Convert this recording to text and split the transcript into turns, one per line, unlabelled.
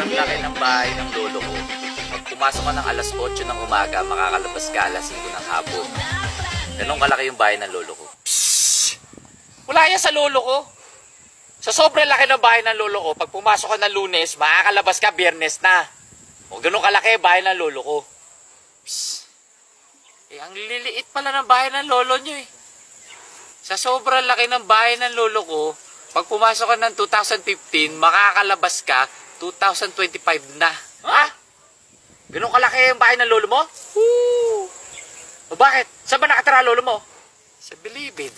sobrang laki ng bahay ng lolo ko. Pag pumasok ka ng alas 8 ng umaga, makakalabas ka alas 5 ng hapon. Ganun kalaki yung bahay ng lolo ko. Psst! Wala yan sa lolo ko. Sa sobrang laki ng bahay ng lolo ko, pag pumasok ka ng Lunes, makakalabas ka Biyernes na. O ganun kalaki yung bahay ng lolo ko. Psst! Eh, ang liliit pala ng bahay ng lolo nyo eh. Sa sobrang laki ng bahay ng lolo ko, pag pumasok ka ng 2015, makakalabas ka 2025 na. Ha? Ganun kalaki yung bahay ng lolo mo? Woo! O bakit? Saan ba nakatira lolo mo? Sa Bilibid.